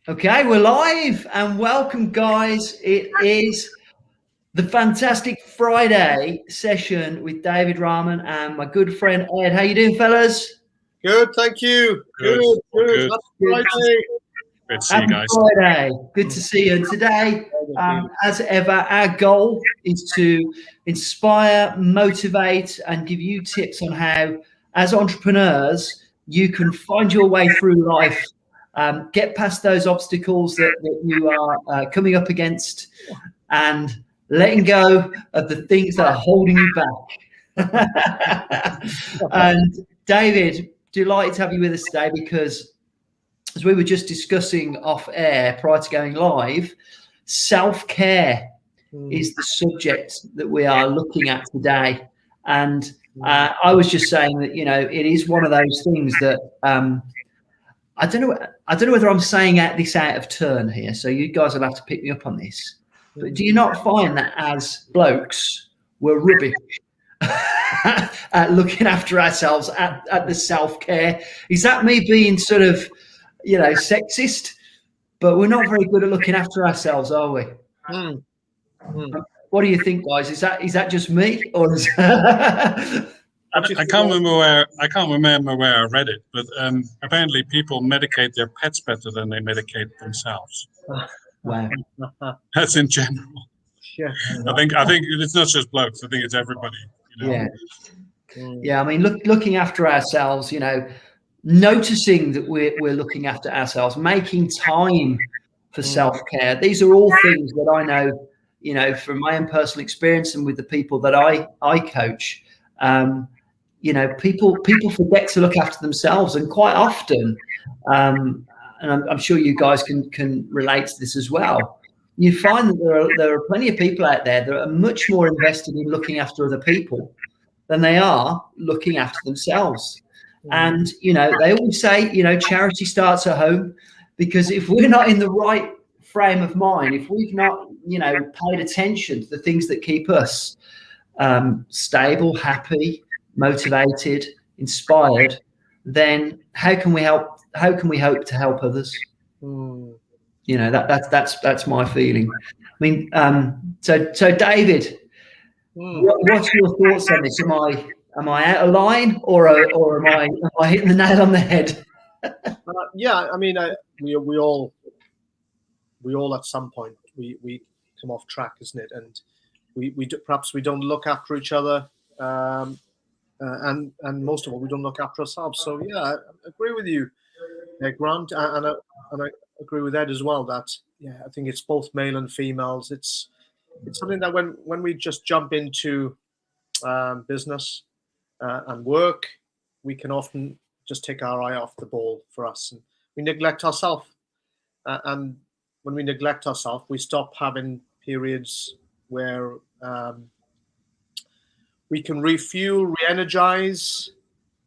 Okay, we're live and welcome, guys. It is the fantastic Friday session with David Rahman and my good friend Ed. How you doing, fellas? Good, thank you. Good. Good. Happy Friday. Good to see you guys. Friday. Good to see you. And today, as ever, our goal is to inspire, motivate, and give you tips on how, as entrepreneurs, you can find your way through life. Get past those obstacles that you are coming up against and letting go of the things that are holding you back. And David, delighted to have you with us today because, as we were just discussing off air prior to going live, self-care is the subject that we are looking at today. And I was just saying that, it is one of those things that I don't know whether I'm saying this out of turn here, so you guys will have to pick me up on this. But do you not find that as blokes, we're rubbish at looking after ourselves, at the self-care? Is that me being sort of, sexist? But we're not very good at looking after ourselves, are we? What do you think, guys? Is that just me, or is I can't remember where I read it, but apparently people medicate their pets better than they medicate themselves. Wow. That's in general. Yeah. I think it's not just blokes. I think it's everybody. Yeah. I mean, looking after ourselves. Noticing that we're looking after ourselves, making time for self-care. These are all things that I know, from my own personal experience and with the people that I coach. People forget to look after themselves, and quite often, and I'm sure you guys can relate to this as well. You find that there are plenty of people out there that are much more invested in looking after other people than they are looking after themselves. And, they always say, charity starts at home, because if we're not in the right frame of mind, if we've not, paid attention to the things that keep us stable, happy, motivated, inspired, then how can we hope to help others? That's my feeling. I mean, so David, what's your thoughts on this? Am I out of line, or am I hitting the nail on the head? Yeah, I mean, we all at some point we come off track, isn't it? And perhaps we don't look after each other, and most of all, we don't look after ourselves. So yeah, I agree with you, Grant, and I agree with Ed as well. That I think it's both male and females. It's something that when we just jump into business and work, we can often just take our eye off the ball for us, and we neglect ourselves. And when we neglect ourselves, we stop having periods where we can refuel, re-energize.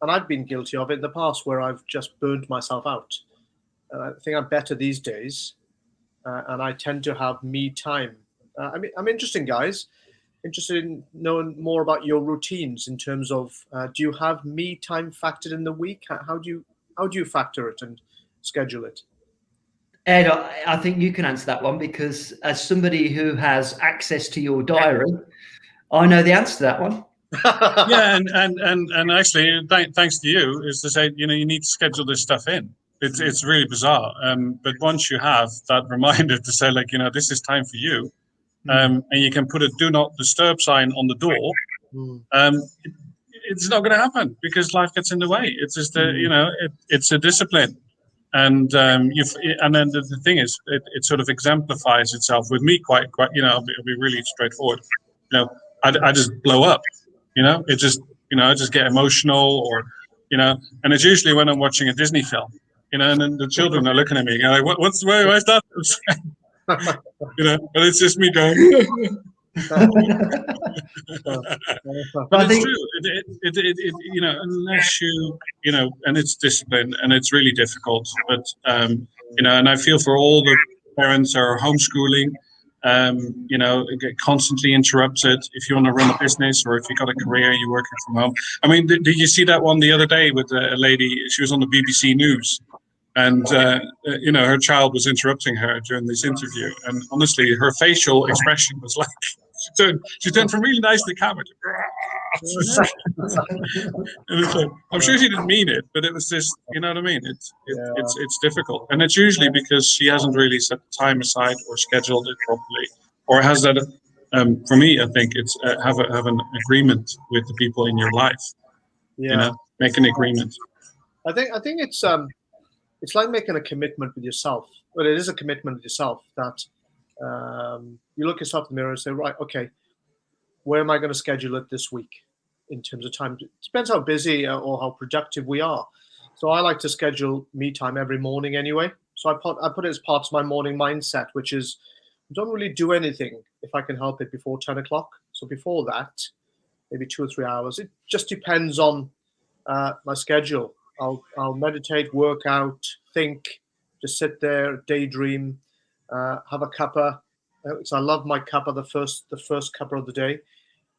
And I've been guilty of it in the past, where I've just burned myself out. And I think I'm better these days, and I tend to have me time. I'm interested in knowing more about your routines in terms of, do you have me time factored in the week? How do you factor it and schedule it? Ed, I think you can answer that one, because as somebody who has access to your diary, I know the answer to that one. Yeah, and actually, thanks to you, is to say, you need to schedule this stuff in. It's really bizarre. But once you have that reminder to say, like, this is time for you, and you can put a do not disturb sign on the door, it's not going to happen, because life gets in the way. It's just it's a discipline. And then the thing is, it sort of exemplifies itself with me quite. I'll be really straightforward. I just blow up. It just I just get emotional, or and it's usually when I'm watching a Disney film. And then the children are looking at me, like, where's that? But it's just me going. But it's true. Unless you, and it's discipline, and it's really difficult. But and I feel for all the parents who are homeschooling, get constantly interrupted. If you want to run a business, or if you've got a career, you're working from home. I mean, did you see that one the other day with a lady? She was on the BBC News, And her child was interrupting her during this interview, and honestly, her facial expression was like she turned from really nice to the camera. And it's like, I'm sure she didn't mean it, but it was just, you know what I mean? It's difficult, and it's usually because she hasn't really set the time aside or scheduled it properly, or has that. For me, I think it's have an agreement with the people in your life. Make an agreement. I think it's like making a commitment with yourself. Well, it is a commitment with yourself that you look yourself in the mirror and say, right, okay, where am I going to schedule it this week in terms of time? It depends how busy or how productive we are. So I like to schedule me time every morning anyway. So I put it as part of my morning mindset, which is I don't really do anything if I can help it before 10 o'clock. So before that, maybe 2 or 3 hours. It just depends on my schedule. I'll meditate, work out, think, just sit there, daydream, have a cuppa. So I love my cuppa, the first cuppa of the day,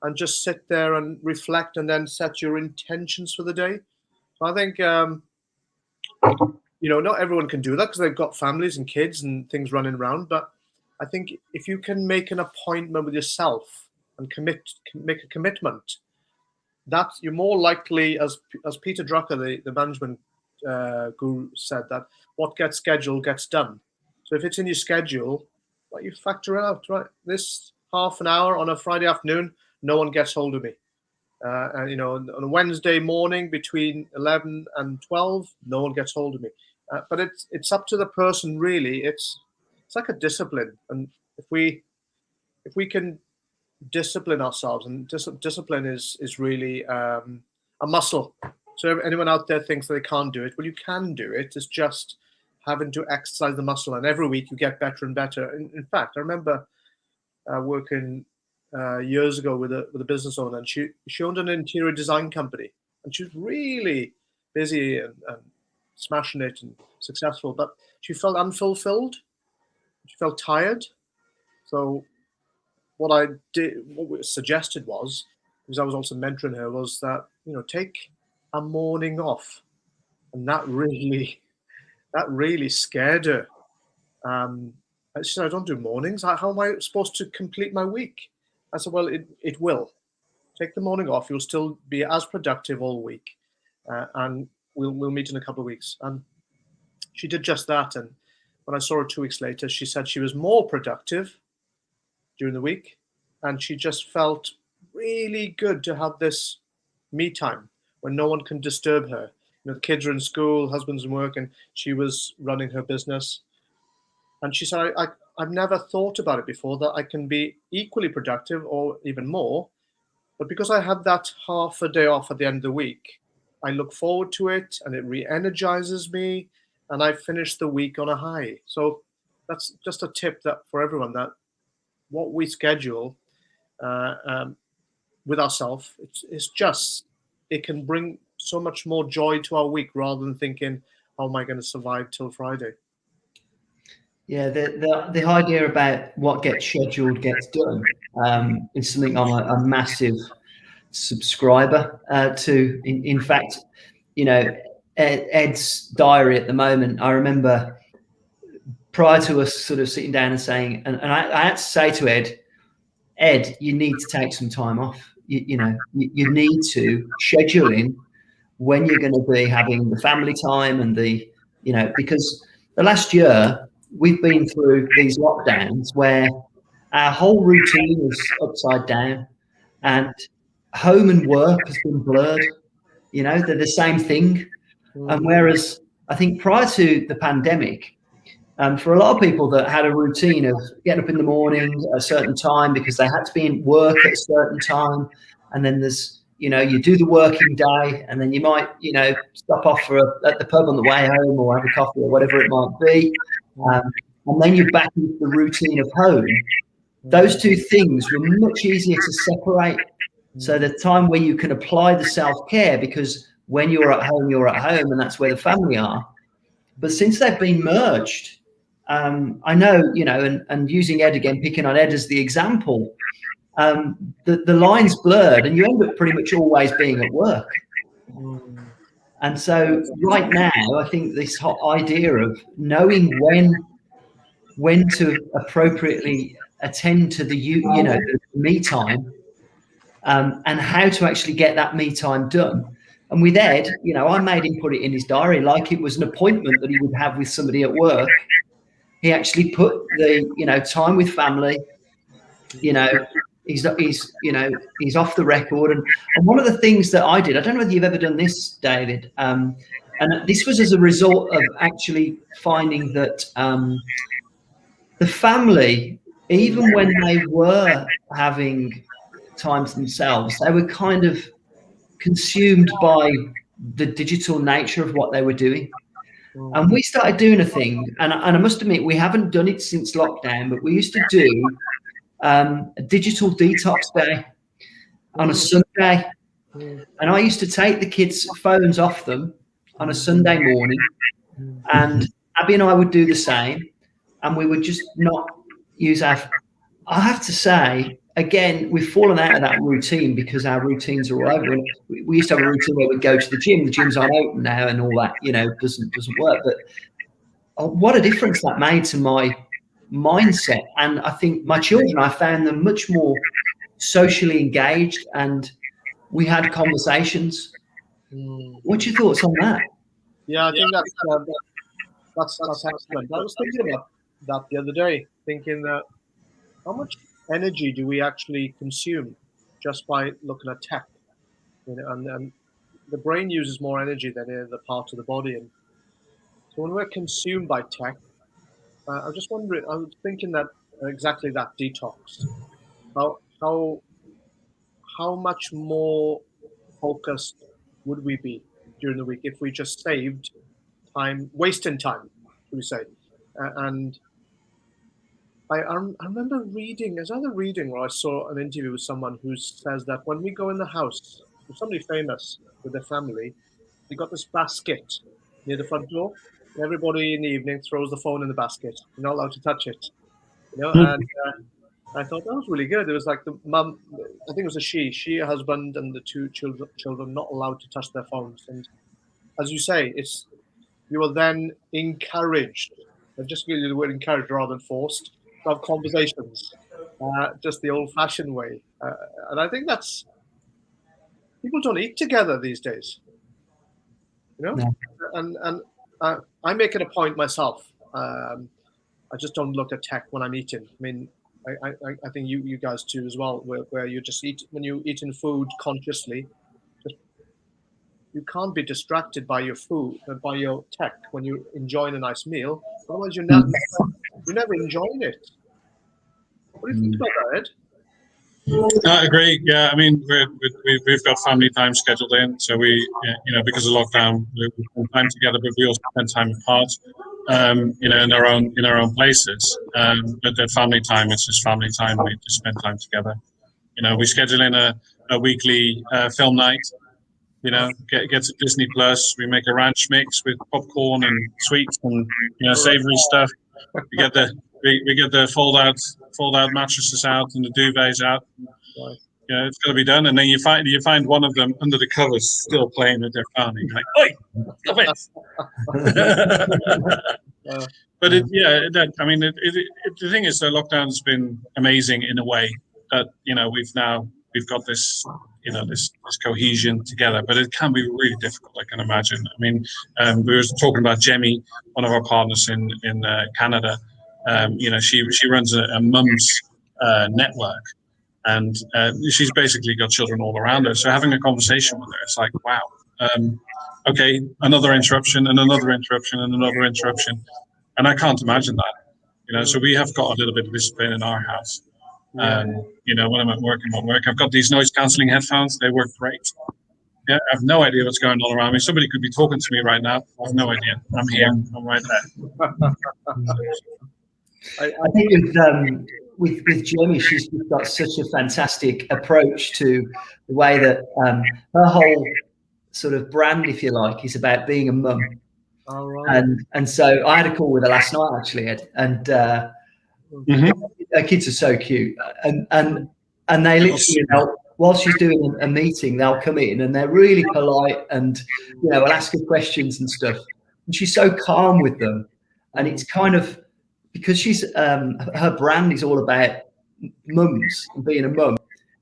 and just sit there and reflect, and then set your intentions for the day. So I think not everyone can do that because they've got families and kids and things running around. But I think if you can make an appointment with yourself and make a commitment, that you're more likely, as Peter Drucker, the management guru, said, that what gets scheduled gets done. So if it's in your schedule, well, you factor it out, right? This half an hour on a Friday afternoon, no one gets hold of me. And on a Wednesday morning between 11 and 12, no one gets hold of me. But it's up to the person, really. It's like a discipline, and if we can discipline ourselves, and discipline is really a muscle. So if anyone out there thinks that they can't do it, well, you can do it. It's just having to exercise the muscle, and every week you get better and better. In fact, I remember working years ago with a business owner, and she owned an interior design company, and she was really busy and smashing it and successful, but she felt unfulfilled. She felt tired. So what we suggested was, because I was also mentoring her, was that take a morning off, and that really scared her. She said, I don't do mornings. How am I supposed to complete my week? I said, well, it will. Take the morning off. You'll still be as productive all week, and we'll meet in a couple of weeks. And she did just that. And when I saw her 2 weeks later, she said she was more productive during the week, and she just felt really good to have this me time when no one can disturb her. The kids are in school, husband's in work, and she was running her business. And she said, I've never thought about it before, that I can be equally productive or even more. But because I have that half a day off at the end of the week, I look forward to it, and it re-energizes me, and I finish the week on a high. So that's just a tip that for everyone, that what we schedule with ourselves, it can bring so much more joy to our week, rather than thinking, how am I going to survive till Friday? Yeah, the idea about what gets scheduled gets done is something I'm a massive subscriber to. In fact, Ed's diary at the moment, I remember prior to us sort of sitting down and saying, and I had to say to Ed, you need to take some time off. You need to schedule in when you're going to be having the family time and because the last year we've been through these lockdowns where our whole routine is upside down, and home and work has been blurred. They're the same thing. And whereas I think prior to the pandemic, for a lot of people that had a routine of getting up in the morning at a certain time because they had to be in work at a certain time, and then there's you do the working day, and then you might stop off at the pub on the way home or have a coffee or whatever it might be, and then you're back into the routine of home. Those two things were much easier to separate. So the time where you can apply the self-care, because when you're at home, and that's where the family are. But since they've been merged, I know, and using Ed again, picking on Ed as the example, the line's blurred, and you end up pretty much always being at work. And so right now, I think this hot idea of knowing when to appropriately attend to the me time, and how to actually get that me time done. And with Ed, I made him put it in his diary like it was an appointment that he would have with somebody at work. He actually put the time with family. He's off the record. And one of the things that I did, I don't know whether you've ever done this, David, and this was as a result of actually finding that the family, even when they were having time to themselves, they were kind of consumed by the digital nature of what they were doing. And we started doing a thing, and I must admit, we haven't done it since lockdown, but we used to do a digital detox day on a Sunday. And I used to take the kids' phones off them on a Sunday morning, and Abby and I would do the same, and we would just not use our, I have to say, again, we've fallen out of that routine because our routines are all over. We used to have a routine where we'd go to the gym. The gyms aren't open now, and all that, doesn't work. But what a difference that made to my mindset. And I think my children, I found them much more socially engaged, and we had conversations. What's your thoughts on that? Yeah, I think that's excellent. I was thinking about that the other day, thinking that how much energy do we actually consume just by looking at tech? And the brain uses more energy than any other part of the body. And so when we're consumed by tech, I was just wondering, I was thinking that exactly that detox. How much more focused would we be during the week if we just saved time, wasting time, should we say? And I remember reading, where I saw an interview with someone who says that when we go in the house with somebody famous with their family, they got this basket near the front door. Everybody in the evening throws the phone in the basket. You're not allowed to touch it. And I thought that was really good. It was like the mum, I think it was she, her husband, and the two children not allowed to touch their phones. And as you say, you are then encouraged. I've just used the word encouraged rather than forced to have conversations, just the old-fashioned way. And I think that's, people don't eat together these days. No. And I make it a point myself. I just don't look at tech when I'm eating. I mean, I think you guys too as well, where you just eat, when you're eating food consciously, you can't be distracted by your food, by your tech when you're enjoying a nice meal. Otherwise, you're never enjoying it. What do you think about that, Ed? I agree. Yeah, I mean, we've got family time scheduled in, so we, because of lockdown, we spend time together, but we also spend time apart, in our own places. But the family time, it's just family time. We just spend time together. We schedule in a weekly film night. Get to Disney Plus. We make a ranch mix with popcorn and sweets and savory stuff. We get the fold out mattresses out and the duvets out. It's got to be done. And then you find one of them under the covers still playing with their phone. You're like, oi, stop it. But the thing is, the lockdown's been amazing in a way that we've got this this cohesion together, but it can be really difficult, I can imagine. I mean, we were talking about Jemmy, one of our partners in Canada. She runs a mum's network, and she's basically got children all around her. So having a conversation with her, it's like, wow, okay, another interruption and another interruption and another interruption. And I can't imagine that, so we have got a little bit of discipline in our house. When I'm at work, I've got these noise cancelling headphones. They work great. Yeah, I have no idea what's going on around me. Somebody could be talking to me right now. I have no idea. I'm here. I'm right there. I think with Jeremy, she's just got such a fantastic approach to the way that her whole sort of brand, if you like, is about being a mum. All right. And so I had a call with her last night, actually, Ed, and her kids are so cute, and they literally while she's doing a meeting, they'll come in and they're really polite and, you know, will ask her questions and stuff. And she's so calm with them. And it's kind of, because she's, her brand is all about mums and being a mum.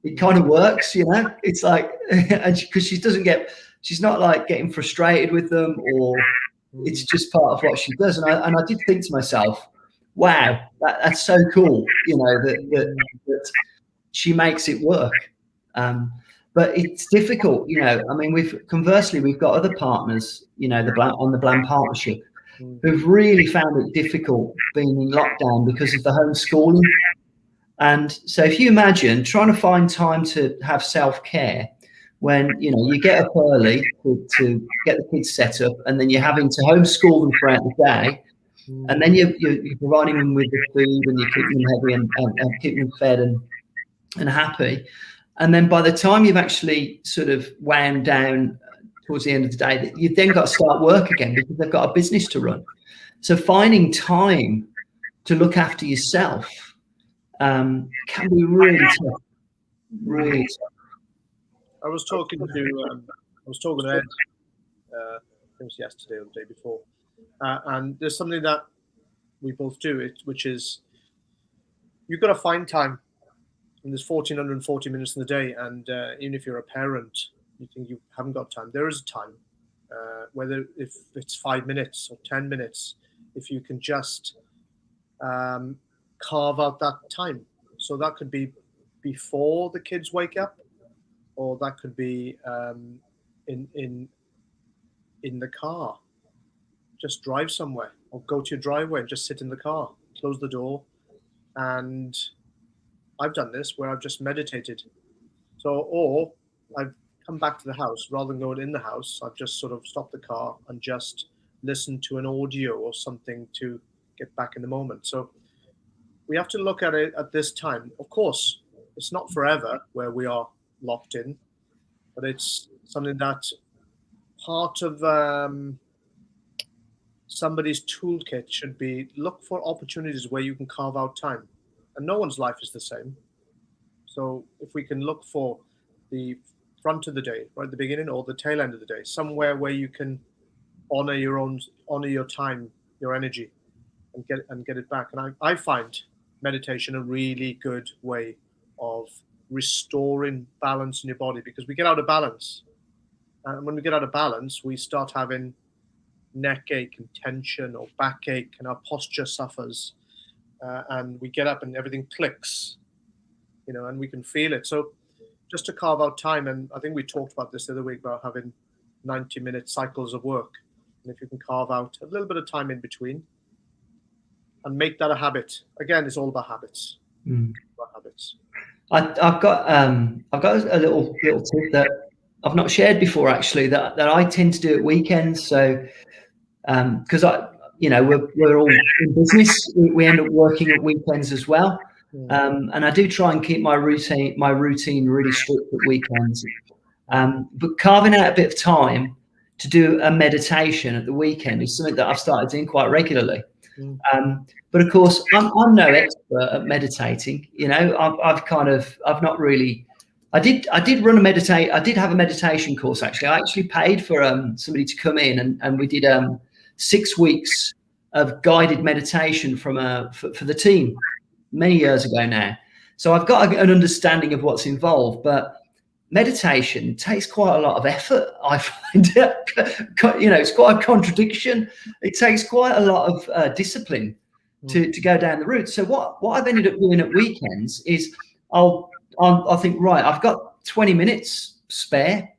It kind of works, you know. It's like, and because she's not like getting frustrated with them, or it's just part of what she does. And I did think to myself, wow, that's so cool, you know, that she makes it work. But it's difficult, you know. I mean, conversely, we've got other partners, you know, on the Blam partnership, who've really found it difficult being in lockdown because of the homeschooling. And so if you imagine trying to find time to have self-care when, you know, you get up early to get the kids set up, and then you're having to homeschool them throughout the day, and then you're providing them with the food, and you're keeping them heavy and keeping them fed and happy. And then by the time you've actually sort of wound down towards the end of the day, you've then got to start work again because they've got a business to run. So finding time to look after yourself can be really tough. Really tough. I was talking to Ed, I think it was yesterday or the day before, and there's something that we both do, which is you've got to find time. And there's 1,440 minutes in the day, and even if you're a parent, you think you haven't got time. There is a time, whether if it's 5 minutes or 10 minutes, if you can just carve out that time. So that could be before the kids wake up, or that could be in the car. Just drive somewhere, or go to your driveway and just sit in the car, close the door, and I've done this where I've just meditated. Or I've come back to the house, rather than going in the house, I've just sort of stopped the car and just listened to an audio or something to get back in the moment. So we have to look at it at this time. Of course, it's not forever where we are locked in, but it's something that part of somebody's toolkit should be look for opportunities where you can carve out time. And no one's life is the same. So if we can look for the front of the day, right at the beginning, or the tail end of the day, somewhere where you can honor your time, your energy, and get it back. And I find meditation a really good way of restoring balance in your body, because we get out of balance. And when we get out of balance, we start having neck ache and tension, or backache, and our posture suffers. And we get up and everything clicks, you know, and we can feel it. So just to carve out time, and I think we talked about this the other week about having 90-minute cycles of work. And if you can carve out a little bit of time in between and make that a habit. Again, it's all about habits. About habits. I've got a little tip that I've not shared before, actually, that I tend to do at weekends. So because you know, we're all in business. We end up working at weekends as well, and I do try and keep my routine really strict at weekends. But carving out a bit of time to do a meditation at the weekend is something that I've started doing quite regularly. But of course, I'm no expert at meditating. You know, I've not really. I did have a meditation course, actually. I actually paid for somebody to come in and we did 6 weeks of guided meditation for the team many years ago now. So I've got an understanding of what's involved, but meditation takes quite a lot of effort. I find it, you know, it's quite a contradiction. It takes quite a lot of discipline to go down the route. So what I've ended up doing at weekends is I'll think, right, I've got 20 minutes spare,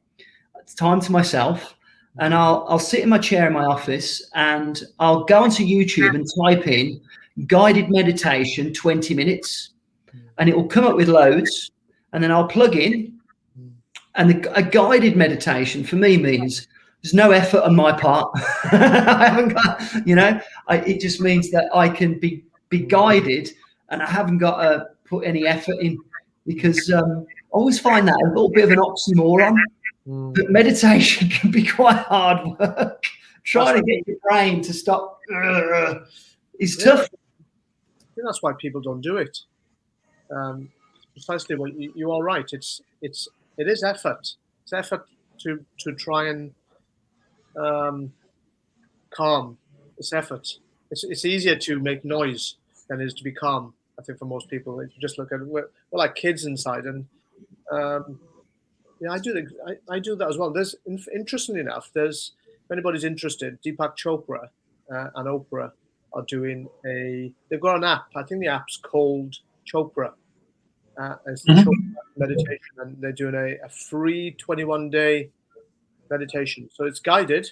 time to myself. And I'll sit in my chair in my office and I'll go onto YouTube and type in guided meditation 20 minutes, and it will come up with loads. And then I'll plug in, and a guided meditation for me means there's no effort on my part. I haven't got, you know, it just means that I can be guided, and I haven't got to put any effort in, because I always find that a little bit of an oxymoron. But meditation can be quite hard work. Trying to get your brain to stop is tough. I think that's why people don't do it. precisely what you are right. It is effort. It's effort to try and calm. It's effort. It's easier to make noise than it is to be calm. I think for most people, if you just look at it, we're like kids inside, and yeah, I do that as well. There's interestingly enough, if anybody's interested, Deepak Chopra and Oprah are doing they've got an app. I think the app's called Chopra. It's the Chopra meditation, and they're doing a free 21-day meditation. So it's guided,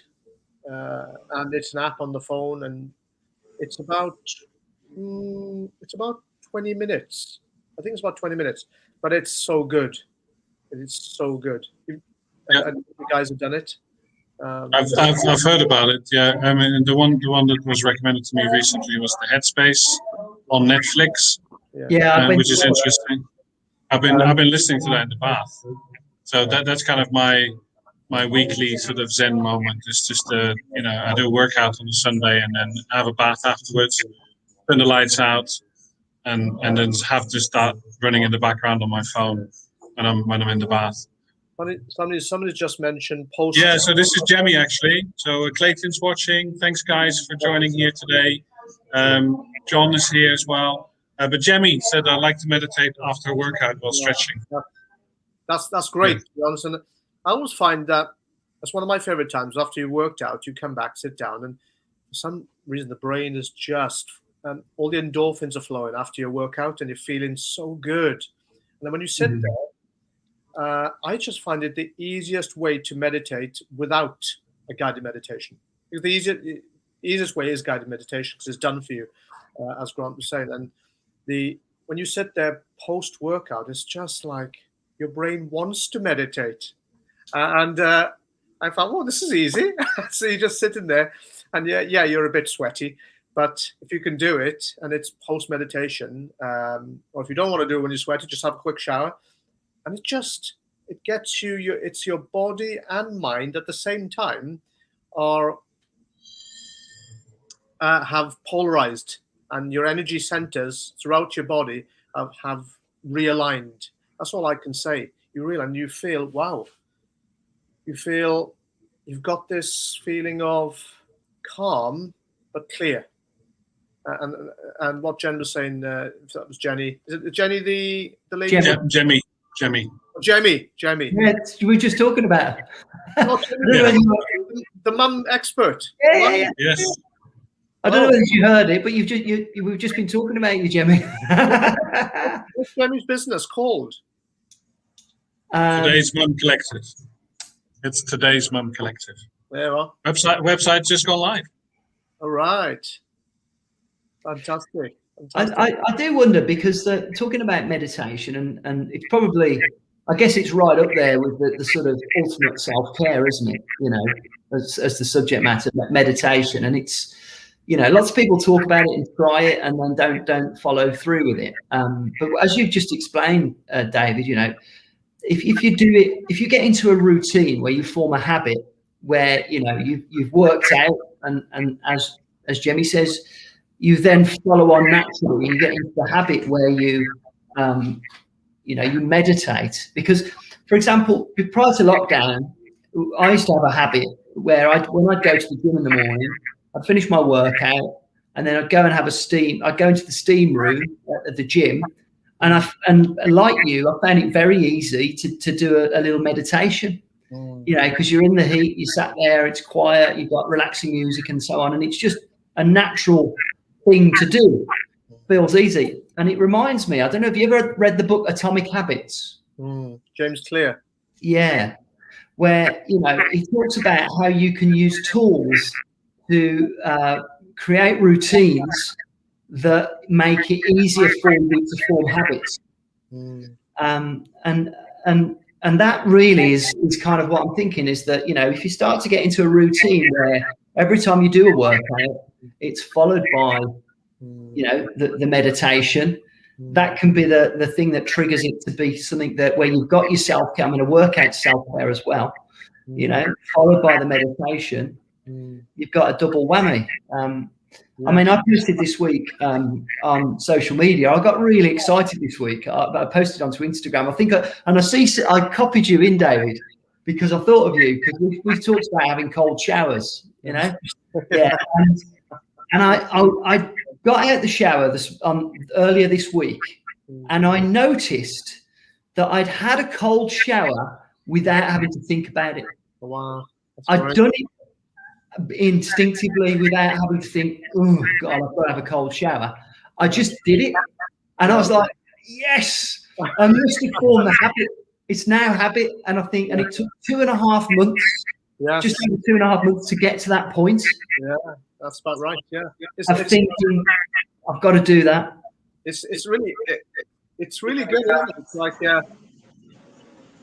and it's an app on the phone, and it's about 20 minutes. I think it's about 20 minutes, but it's so good. It is so good. You guys have done it. I've heard about it. Yeah, I mean, the one that was recommended to me recently was the Headspace on Netflix. Yeah, which is interesting. I've been listening to that in the bath. So that's kind of my weekly sort of Zen moment. It's just I do a workout on a Sunday and then have a bath afterwards, turn the lights out, and then have to start running in the background on my phone when I'm in the bath. Somebody just mentioned post. Yeah, so this is Jemmy actually. So Clayton's watching. Thanks guys for joining here today. John is here as well. But Jemmy said I like to meditate after a workout while stretching. That's great, to be honest. And I always find that that's one of my favorite times. After you worked out, you come back, sit down, and for some reason the brain is just all the endorphins are flowing after your workout, and you're feeling so good. And then when you sit there, I just find it the easiest way to meditate without a guided meditation. The easiest way is guided meditation because it's done for you, as Grant was saying. And when you sit there post-workout, it's just like your brain wants to meditate. And I found, well, this is easy. So you're just sitting there, and yeah, you're a bit sweaty. But if you can do it, and it's post-meditation, or if you don't want to do it when you're sweaty, just have a quick shower. And it gets you, it's your body and mind at the same time have polarized, and your energy centers throughout your body have realigned. That's all I can say. You realize, and you feel, wow. You feel you've got this feeling of calm but clear. And what Jen was saying, if that was Jenny, is it Jenny the lady? Jemmy. Jemmy. Yeah, we were just talking about the mum expert. Yeah. Yes. I don't know if you heard it, but we've just been talking about you, Jemmy. What's Jemmy's business called? Today's Mum Collective. It's Today's Mum Collective. There we are. Website just gone live. All right. Fantastic. I do wonder, because talking about meditation, and it's probably, I guess it's right up there with the sort of ultimate self-care, isn't it? As the subject matter, meditation. And it's, lots of people talk about it and try it and then don't follow through with it. But as you've just explained, David, if you do it, if you get into a routine where you form a habit where, you've worked out, and as Jemmy says, you then follow on naturally, and you get into the habit where you meditate. Because, for example, prior to lockdown, I used to have a habit where when I'd go to the gym in the morning, I'd finish my workout, and then I'd go and have I'd go into the steam room at the gym, and like you, I found it very easy to do a little meditation. Because you're in the heat, you sat there, it's quiet, you've got relaxing music and so on, and it's just a natural thing to do. Feels easy. And it reminds me, I don't know if you ever read the book Atomic Habits. James Clear. Yeah, where he talks about how you can use tools to create routines that make it easier for you to form habits. And that really is kind of what I'm thinking, is that if you start to get into a routine where every time you do a workout, it's followed by the meditation, that can be the thing that triggers it to be something where you've got your self-care. I'm going to work out self-care as well, followed by the meditation. You've got a double whammy. I mean, I posted this week on social media. I got really excited this week. I posted onto Instagram. I copied you in, David, because I thought of you, because we've talked about having cold showers, you know? Yeah. And I got out the shower earlier this week, and I noticed that I'd had a cold shower without having to think about it. Wow. I'd done it instinctively without having to think, oh God, I've got to have a cold shower. I just did it. And I was like, yes, I must have formed the habit. It's now habit. And it took 2.5 months, just over 2.5 months to get to that point. Yeah, that's about right. Yeah. I'm thinking, I've got to do that. It's really good. Isn't it? It's like,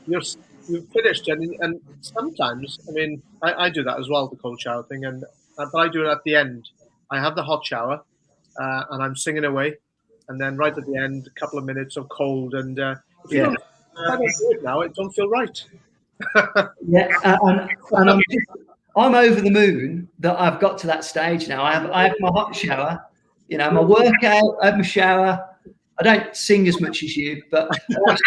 you've finished, and sometimes, I mean, I do that as well, the cold shower thing, but I do it at the end. I have the hot shower, and I'm singing away, and then right at the end, a couple of minutes of cold, and if I don't do it now, it don't feel right. Yeah, and I'm over the moon that I've got to that stage now. I have my hot shower, you know, my workout, I have my shower. I don't sing as much as you, but I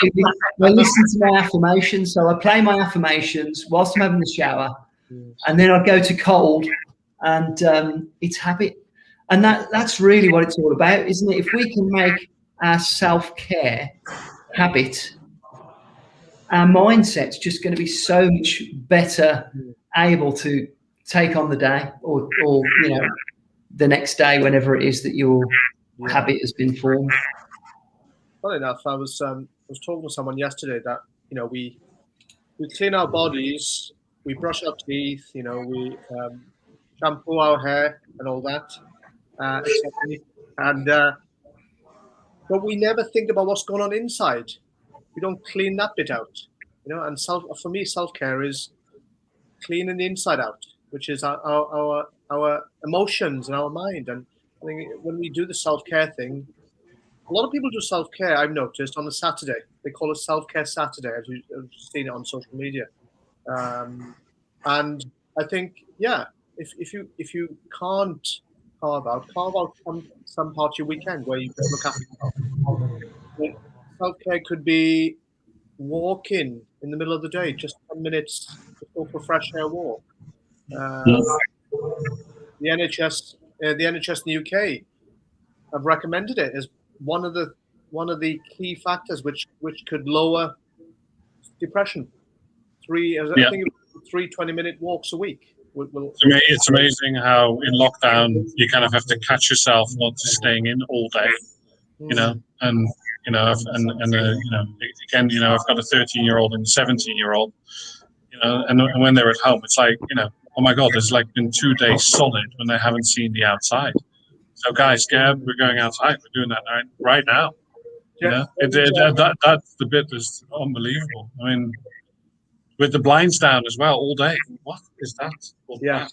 listen to my affirmations. So I play my affirmations whilst I'm having the shower, and then I go to cold, and it's habit. And that's really what it's all about, isn't it? If we can make our self-care habit, our mindset's just going to be so much better able to take on the day or you know, the next day, whenever it is that your habit has been formed. Funny enough, I was talking to someone yesterday that, you know, we clean our bodies, we brush our teeth, you know, we shampoo our hair and all that, but we never think about what's going on inside. We don't clean that bit out, you know. And for me, self-care is cleaning the inside out, which is our emotions and our mind. And I think when we do the self-care thing, a lot of people do self-care, I've noticed, on a Saturday. They call it self-care Saturday, as you've seen it on social media. And I think, if you can't carve out some part of your weekend where you can look after yourself. Self-care could be walking in the middle of the day, just 10 minutes to go for a fresh air walk. The NHS in the UK have recommended it as one of the key factors which could lower depression. I think 3 20-minute walks a week. It's amazing how in lockdown you kind of have to catch yourself not just staying in all day, you know, and you know, you know, again, you know, I've got a 13-year-old and a 17-year-old, you know, and when they're at home, it's like, you know, oh my God, there's like been 2 days solid when they haven't seen the outside. So guys, Gab, we're going outside. We're doing that right now. You know, that's the bit that's unbelievable. I mean, with the blinds down as well all day. What is that? Yeah.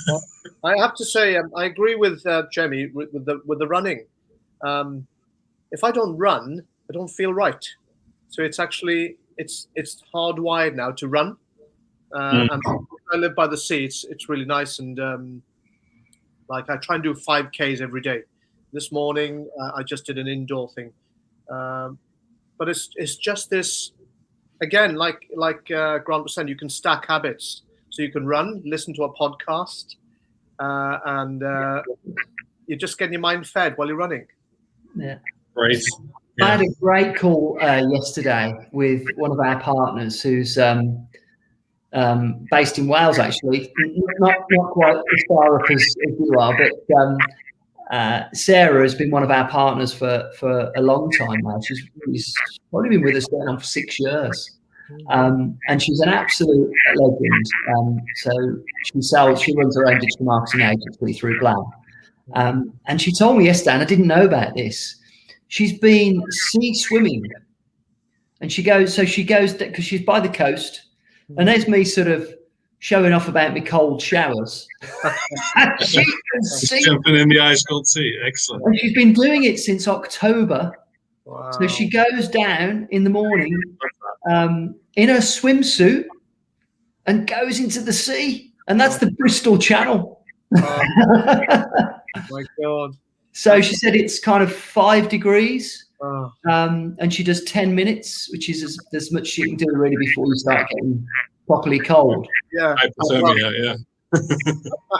Well, I have to say, I agree with Jamie with the running. If I don't run, I don't feel right. So it's actually it's hardwired now to run. And I live by the sea. It's really nice, and like I try and do 5Ks every day. This morning I just did an indoor thing, but it's just this. Again, like Grant was saying, you can stack habits. So you can run, listen to a podcast, and you're just getting your mind fed while you're running. Yeah. Great. I had a great call yesterday with one of our partners who's based in Wales, actually. Not quite as far up as you are, but Sarah has been one of our partners for a long time now. She's probably been with us going on for 6 years. And she's an absolute legend. So she runs her own digital marketing agency through Blam. And she told me yesterday, and I didn't know about this, she's been sea swimming. And she goes because she's by the coast, and there's me sort of showing off about my cold showers. She can see. Jumping in the ice cold sea. Excellent. And she's been doing it since October. Wow. So she goes down in the morning in her swimsuit and goes into the sea. And that's the Bristol Channel. My God. So she said it's kind of 5 degrees, Oh. and she does 10 minutes, which is as much as you can do really before you start getting properly cold. Yeah. Hypothermia,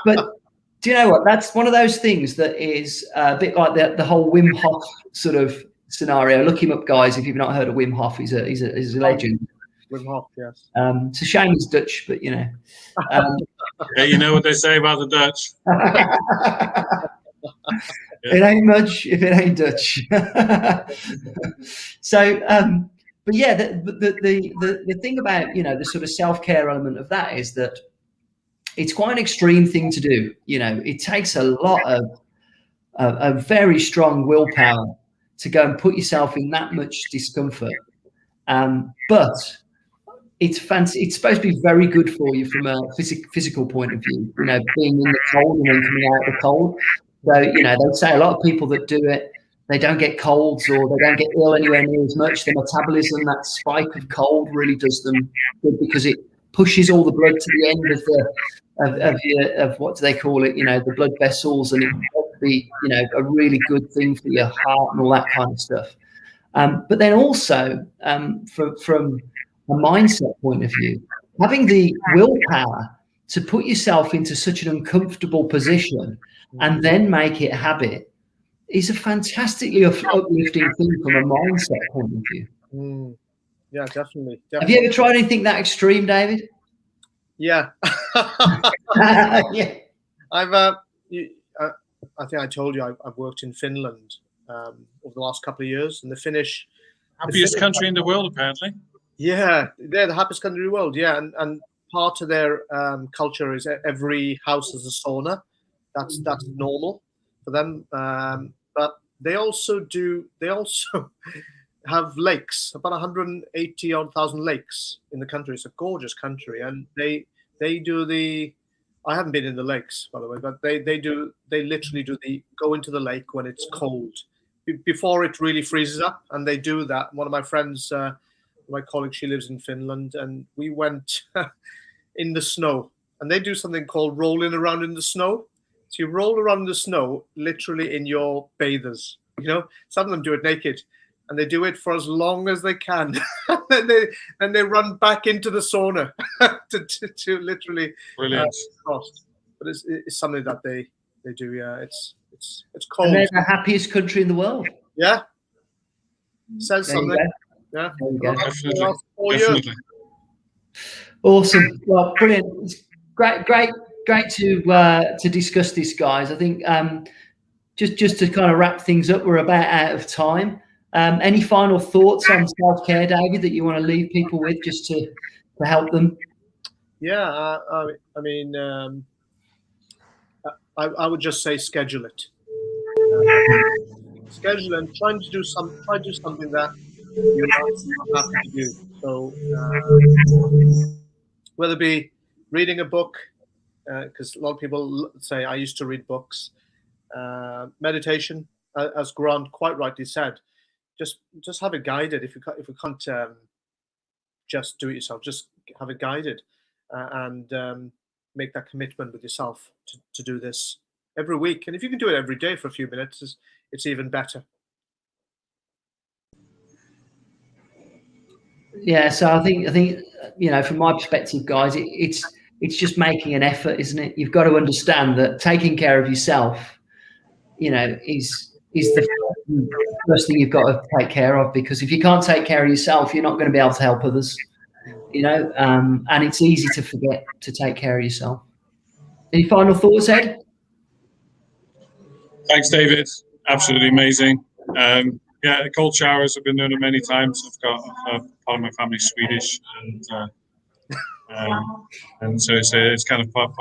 But do you know what? That's one of those things that is a bit like the whole Wim Hof sort of scenario. Look him up, guys, if you've not heard of Wim Hof. He's a legend. Wim Hof, yes. It's a shame he's Dutch, but you know. Yeah, you know what they say about the Dutch. It ain't much if it ain't Dutch. So, but yeah, the thing about, you know, the sort of self-care element of that is that it's quite an extreme thing to do. You know, it takes a lot of a very strong willpower to go and put yourself in that much discomfort. But it's supposed to be very good for you from a physical point of view, you know, being in the cold and then coming out of the cold. So, you know, they'd say a lot of people that do it, they don't get colds or they don't get ill anywhere near as much. The metabolism, that spike of cold really does them good because it pushes all the blood to the end of what do they call it? You know, the blood vessels, and it can be, you know, a really good thing for your heart and all that kind of stuff. But then also from a mindset point of view, having the willpower to put yourself into such an uncomfortable position and then make it a habit is a fantastically uplifting thing from a mindset point of view. Yeah, definitely. Have you ever tried anything that extreme, David? Yeah. Yeah. I think I told you I've worked in Finland over the last couple of years, and the Finnish country in the world, apparently. Yeah, they're the happiest country in the world. Yeah, and part of their culture is every house has a sauna. That's normal for them. But they also have lakes, about 180,000 lakes in the country. It's a gorgeous country, and they do the. I haven't been in the lakes, by the way, but they literally go into the lake when it's cold, before it really freezes up, and they do that. One of my friends, my colleague, she lives in Finland, and we went in the snow, and they do something called rolling around in the snow. So you roll around in the snow, literally in your bathers. You know, some of them do it naked, and they do it for as long as they can. and they run back into the sauna to literally. Brilliant. Frost. But it's something that they do. Yeah, it's cold. And they're the happiest country in the world. Yeah. Says something. Yeah. There you go. Definitely. Definitely. Awesome. Well, brilliant. It's great to discuss this, guys. I think just to kind of wrap things up, we're about out of time. Any final thoughts on self-care, David, that you want to leave people with, just to help them? Yeah, I mean, I would just say schedule it. Schedule and try to do something that you're not happy to do. So whether it be reading a book, because a lot of people say I used to read books. Meditation, as Grant quite rightly said, just have it guided. If you can't just do it yourself, just have it guided, and make that commitment with yourself to do this every week. And if you can do it every day for a few minutes, it's even better. Yeah, so I think you know, from my perspective, guys, it's just making an effort, isn't it? You've got to understand that taking care of yourself, you know, is the first thing you've got to take care of, because if you can't take care of yourself, you're not going to be able to help others, you know, and it's easy to forget to take care of yourself. Any final thoughts, Ed? Thanks, David. Absolutely amazing. Yeah, cold showers, I've been doing it many times. I've got part of my family Swedish, and so it's kind of part,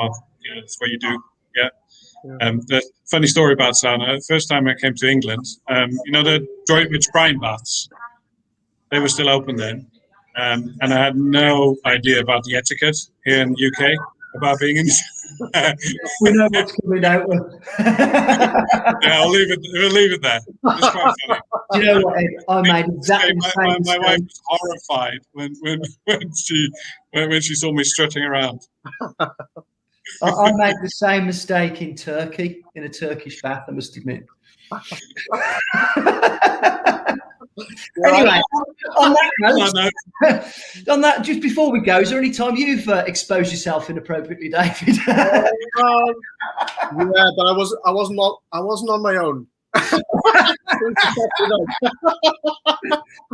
you know, it's what you do. Yeah. The funny story about sauna, the first time I came to England, you know, the Droitwich brine baths, they were still open then. And I had no idea about the etiquette here in the UK about being in. We know what's coming out. Yeah, we'll leave it there. It's quite funny. Do you know what, Ed? I made exactly the same my wife was horrified when she saw me strutting around. I made the same mistake in Turkey, in a Turkish bath, I must admit. Anyway, on that, just before we go, is there any time you've exposed yourself inappropriately, David? Yeah, but I wasn't on my own.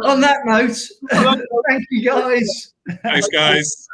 On that note, thank you guys. Thanks, guys.